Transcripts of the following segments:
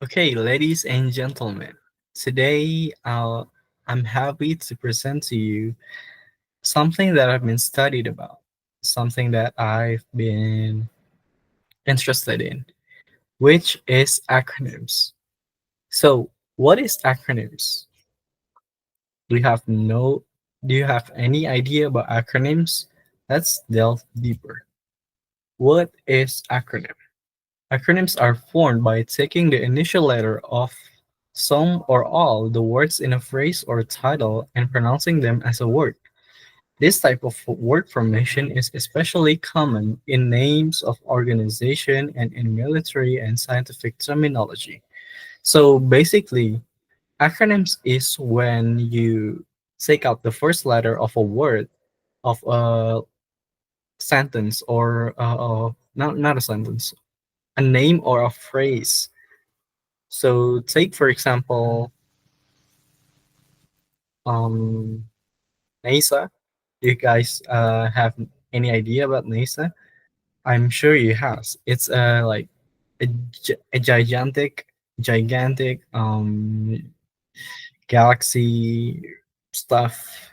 Okay, ladies and gentlemen, today I'm happy to present to you something that I've been studied about, something that I've been interested in, which is acronyms. So, what is acronyms? Do you have no do you have any idea about acronyms? Let's delve deeper. What is acronym? Acronyms are formed by taking the initial letter of some or all the words in a phrase or title and pronouncing them as a word. This type of word formation is especially common in names of organization and in military and scientific terminology. So basically, acronyms is when you take out the first letter of a word of a sentence or not a sentence, a name or a phrase. So take for example, um, NASA. You guys have any idea about NASA? I'm sure you have. It's like a gigantic galaxy stuff.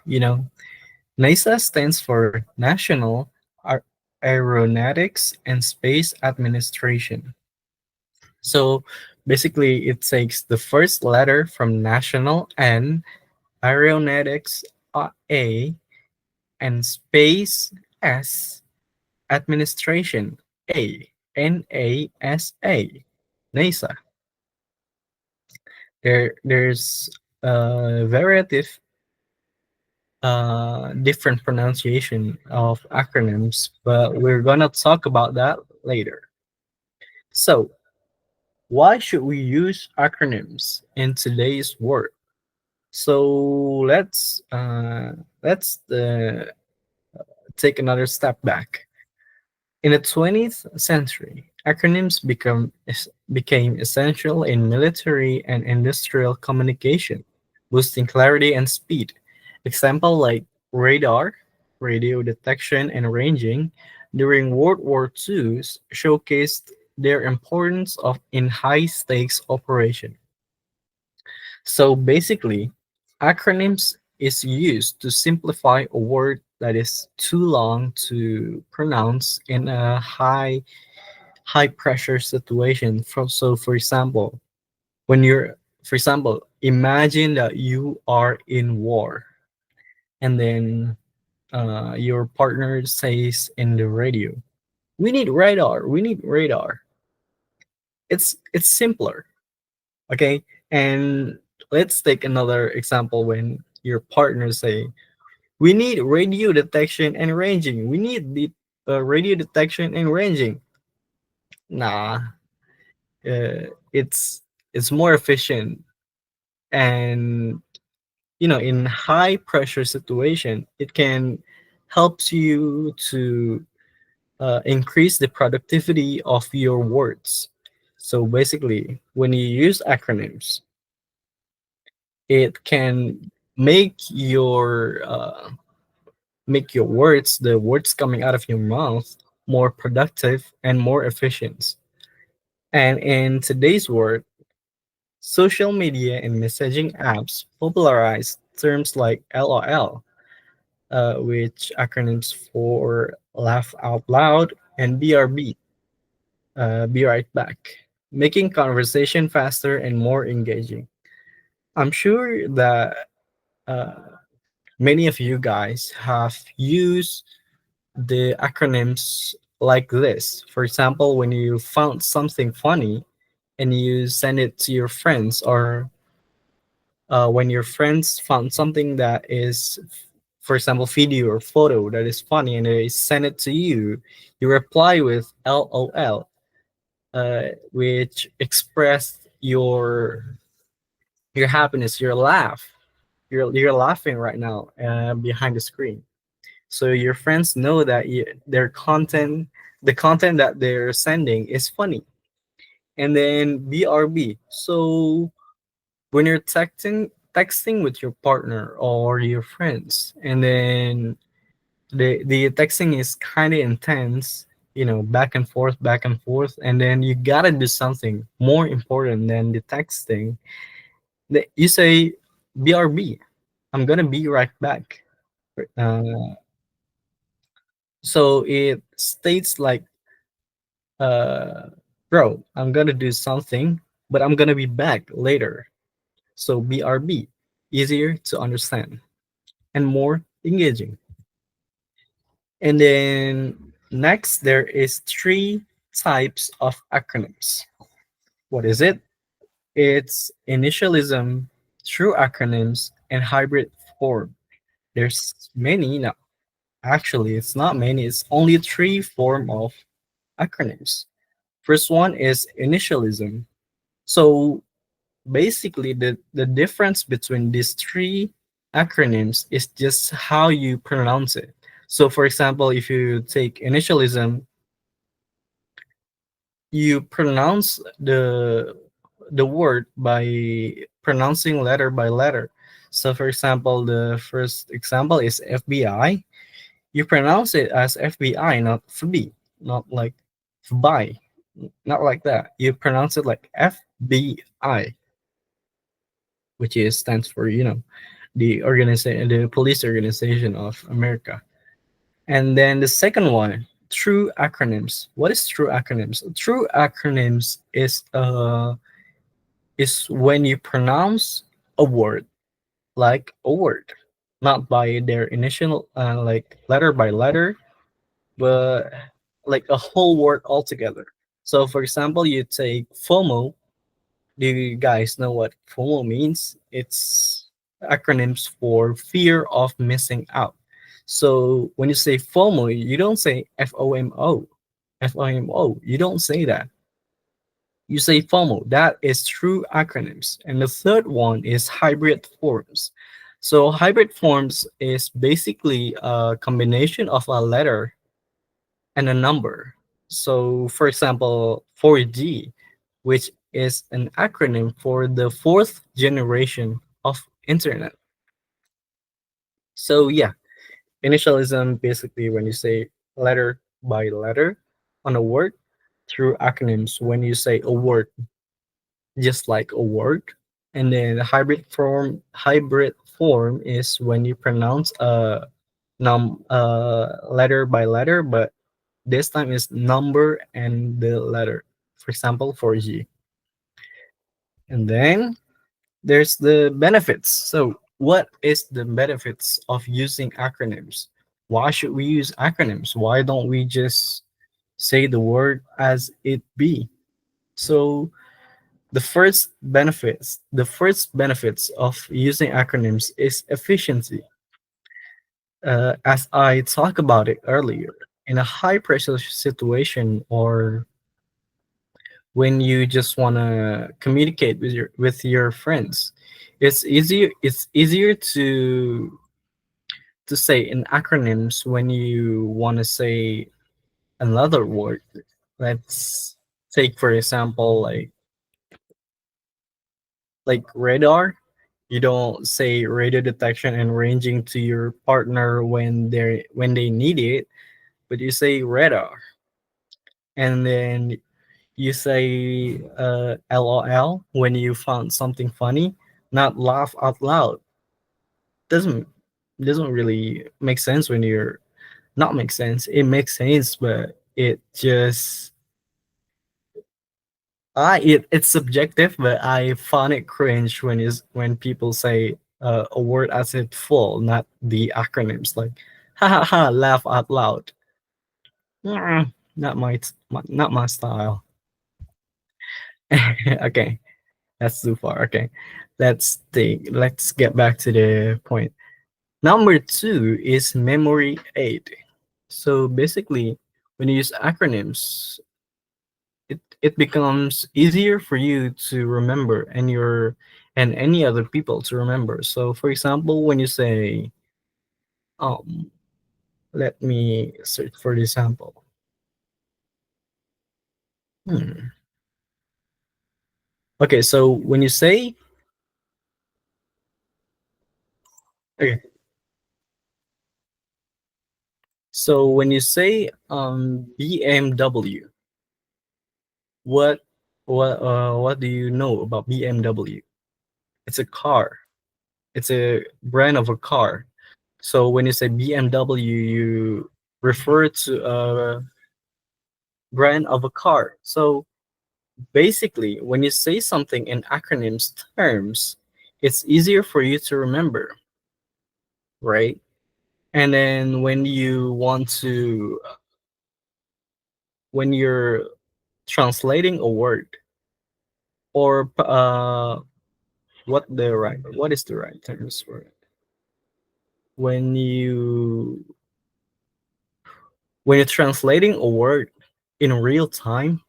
NASA stands for National Aeronautics and Space Administration. So basically, it takes the first letter from national N, aeronautics A, and space S, administration A, NASA. NASA. There's a variety of different pronunciation of acronyms, but we're gonna talk about that later. So, why should we use acronyms in today's world? So let's take another step back. In the 20th century, acronyms became essential in military and industrial communication, boosting clarity and speed. Example like radar, radio detection and ranging, during World War II showcased their importance in high stakes operation. So basically, acronyms is used to simplify a word that is too long to pronounce in a high pressure situation. For example, when you're for example, imagine that you are in war and then your partner says in the radio, "We need radar. We need radar." It's simpler, okay? And let's take another example when your partner say, "We need radio detection and ranging. We need the radio detection and ranging." Nah, it's more efficient, and in high pressure situation, it can helps you to increase the productivity of your words. So basically, when you use acronyms, it can make your words, the words coming out of your mouth, more productive and more efficient. And in today's world, social media and messaging apps popularize terms like LOL, which acronyms for laugh out loud, and BRB, be right back, making conversation faster and more engaging. I'm sure that uh, many of you guys have used the acronyms like this. For example, when you found something funny and you send it to your friends, or when your friends found something that is, for example, video or photo that is funny and they send it to you, you reply with LOL, which express your happiness, your laugh. You're laughing right now behind the screen. So your friends know that the content that they're sending is funny. And then BRB. So when you're texting with your partner or your friends, and then the texting is kind of intense, back and forth, and then you gotta do something more important than the texting. You say BRB, I'm gonna be right back. Uh, so it states like, uh, bro, I'm gonna do something, but I'm gonna be back later. So BRB, easier to understand and more engaging. And then next, there is three types of acronyms. What is it? It's initialism, true acronyms, and hybrid form. There's many now. Actually, it's not many. It's only three form of acronyms. First one is initialism. So basically, the difference between these three acronyms is just how you pronounce it. So for example, if you take initialism, you pronounce the word by pronouncing letter by letter. So for example, the first example is FBI. You pronounce it as FBI, not FB, not like FBI, not like that. You pronounce it like FBI, which is stands for the police organization of America. And then the second one, true acronyms. What is true acronyms? True acronyms is when you pronounce a word like a word, not by their initial like letter by letter, but like a whole word altogether. So for example, you take FOMO. Do you guys know what FOMO means? It's acronyms for fear of missing out. So when you say FOMO, you don't say FOMO. FOMO. You don't say that. You say FOMO. That is true acronyms. And the third one is hybrid forms. So hybrid forms is basically a combination of a letter and a number. So for example, 4G, which is an acronym for the fourth generation of internet. So yeah, initialism basically when you say letter by letter on a word, through acronyms when you say a word just like a word. And then the hybrid form is when you pronounce a letter by letter, but this time is number and the letter. For example, 4G. And then there's the benefits. So what is the benefits of using acronyms? Why should we use acronyms? Why don't we just say the word as it be? So the first benefits of using acronyms is efficiency. As I talked about it earlier, in a high pressure situation or when you just want to communicate with your friends, it's easier to say in acronyms when you want to say another word. Let's take for example like radar. You don't say radio detection and ranging to your partner when they need it, but you say radar. And then you say LOL when you found something funny, not laugh out loud. Doesn't really make sense when you're not make sense. It makes sense, but it's subjective, but I found it cringe when people say a word as it full, not the acronyms like ha ha ha laugh out loud. Not my style. Okay, that's too far. Okay, let's get back to the point. Number two is memory aid. So basically, when you use acronyms, it becomes easier for you to remember and any other people to remember. So for example, when you say um let me search for the example. Hmm. Okay, so when you say okay, So when you say BMW, what what do you know about BMW? It's a car. It's a brand of a car. So when you say BMW, you refer to a brand of a car. So basically, when you say something in acronyms terms, it's easier for you to remember, right? And then when you're translating a word or what is the right terms for it? When you're translating a word in real time,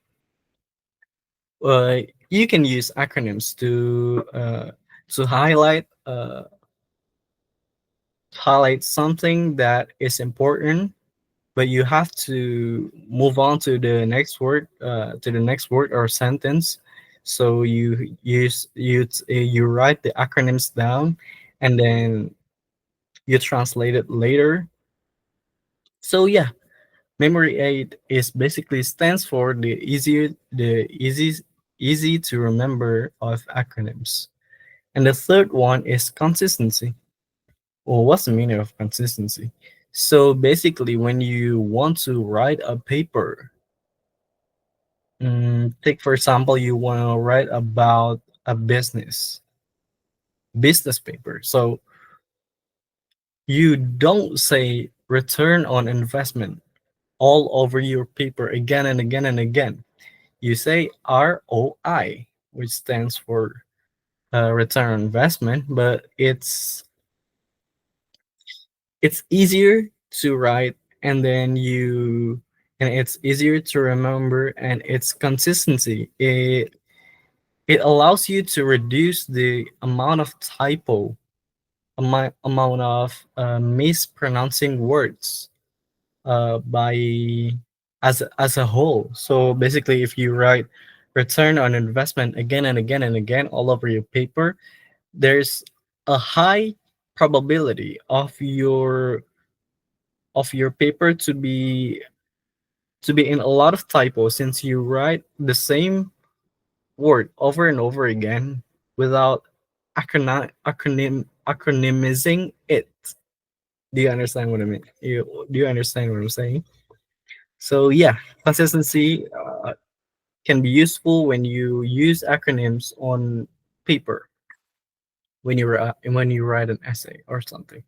you can use acronyms to highlight something that is important, but you have to move on to the next word or sentence. So you write the acronyms down, and then you translate it later. So yeah, memory aid is basically stands for easy to remember of acronyms. And the third one is consistency. Well, what's the meaning of consistency? So basically, when you want to write a paper, take for example, you want to write about a business paper. So you don't say return on investment all over your paper again and again and again. You say ROI, which stands for return on investment, but it's easier to write, and it's easier to remember, and it's consistency. It allows you to reduce the amount of amount of mispronouncing words by as a whole. So basically, if you write return on investment again and again and again all over your paper, there's a high probability of your paper to be in a lot of typos, since you write the same word over and over again without acronymizing it. Do you understand what I mean? Do you understand what I'm saying? So yeah, consistency can be useful when you use acronyms on paper when you write an essay or something.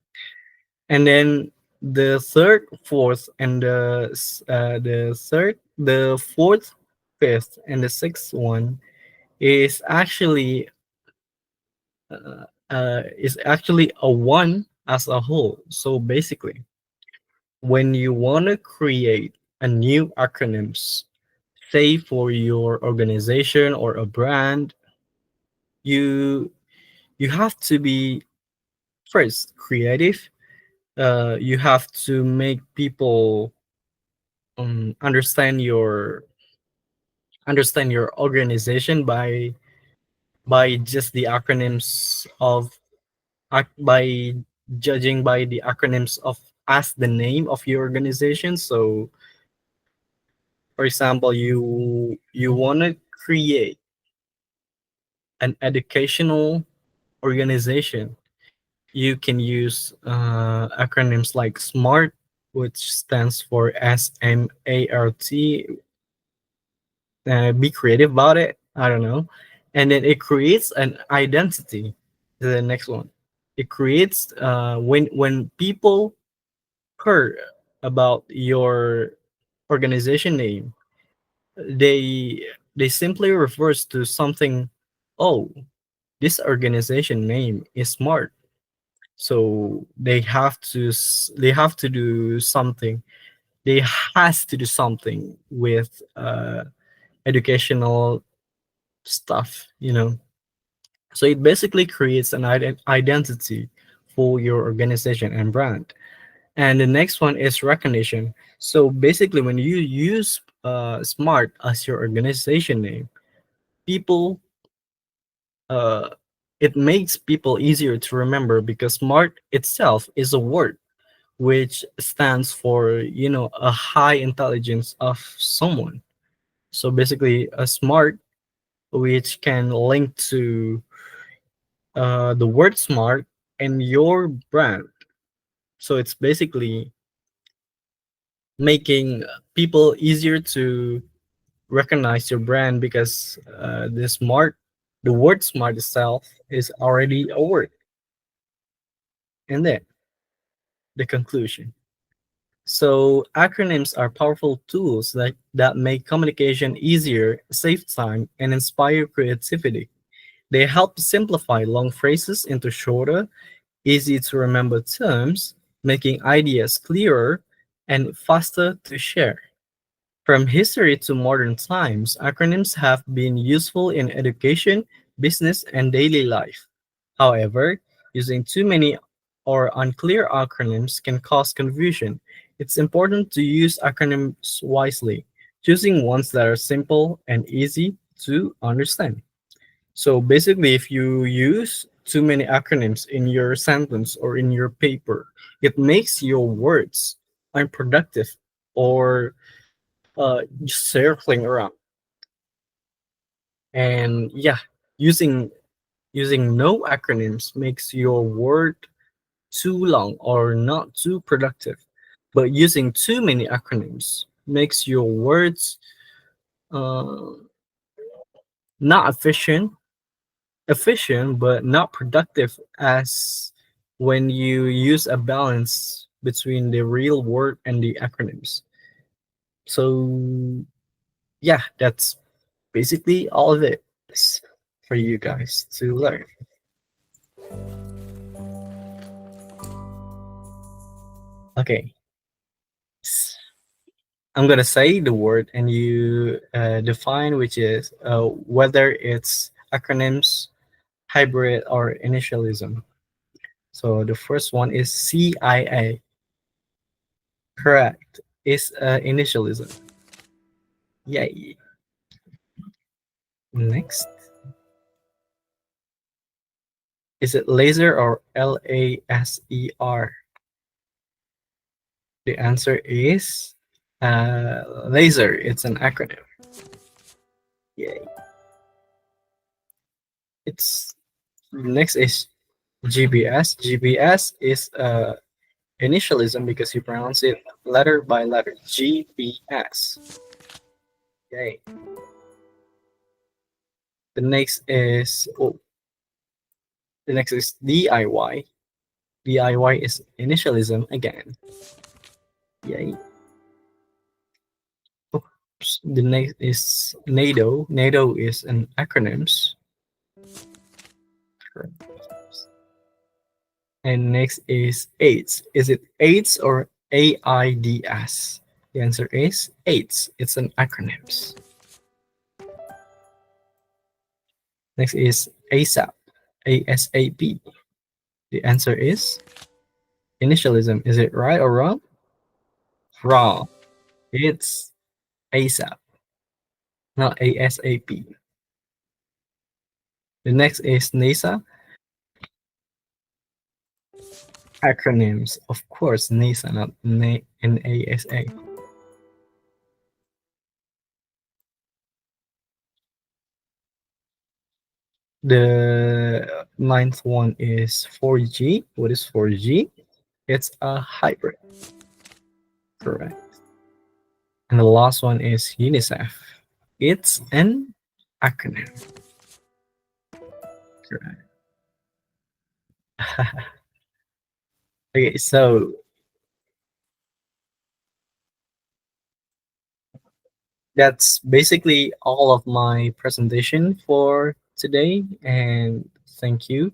And then the third, fourth, and the fourth, fifth, and the sixth one is actually a one as a whole. So basically, when you want to create a new acronyms, say for your organization or a brand, you you have to be first creative. You have to make people understand your organization by just the acronyms by judging by the acronyms of as the name of your organization. So for example, you want to create an educational organization, you can use acronyms like SMART, which stands for SMART. Be creative about it. I don't know. And then it creates an identity. The next one, it creates when people heard about your organization name, they they simply refers to something. Oh, this organization name is smart, so they have to do something. They has to do something with educational stuff, you know. So it basically creates an identity for your organization and brand. And the next one is recognition. So basically, when you use smart as your organization name, people uh, it makes people easier to remember because smart itself is a word. which stands for, a high intelligence of someone. So basically, a smart, which can link to the word smart and your brand. So it's basically making people easier to recognize your brand because the word smart itself is already a word. And then the conclusion. So acronyms are powerful tools that make communication easier, save time, and inspire creativity. They help simplify long phrases into shorter, easy to remember terms, making ideas clearer and faster to share. From history to modern times, acronyms have been useful in education, business, and daily life. However, using too many or unclear acronyms can cause confusion. It's important to use acronyms wisely, choosing ones that are simple and easy to understand. So basically, if you use too many acronyms in your sentence or in your paper, it makes your words unproductive or just circling around. And yeah, using using no acronyms makes your word too long or not too productive. But using too many acronyms makes your words uh, not efficient but not productive as when you use a balance between the real word and the acronyms. So yeah, that's basically all of it for you guys to learn. Okay, s- I'm gonna say the word and you define which is whether it's acronyms, hybrid, or initialism. So the first one is CIA. Correct. Is initialism. Yay. Next, is it laser or LASER? The answer is laser. It's an acronym. Yay. It's next is GBS. GBS is initialism because you pronounce it letter by letter. GBS. Yay. The next is the next is DIY. DIY is initialism again. Yay. Oops. The next is NATO. NATO is an acronyms. And next is AIDS. Is it AIDS or AIDS? The answer is AIDS. It's an acronyms. Next is ASAP. ASAP. The answer is initialism. Is it right or wrong? Wrong. It's ASAP, not ASAP. The next is NASA. Acronyms. Of course, NASA, not NASA. The ninth one is 4G. What is 4G? It's a hybrid. Correct. And the last one is UNICEF. It's an acronym. Correct. Okay, so that's basically all of my presentation for today. And thank you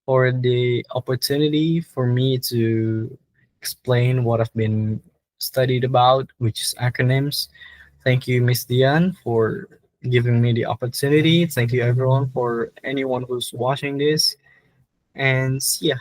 for the opportunity for me to explain what I've been studied about, which is acronyms. Thank you, Miss Diane, for giving me the opportunity. Thank you, everyone, for anyone who's watching this. And yeah,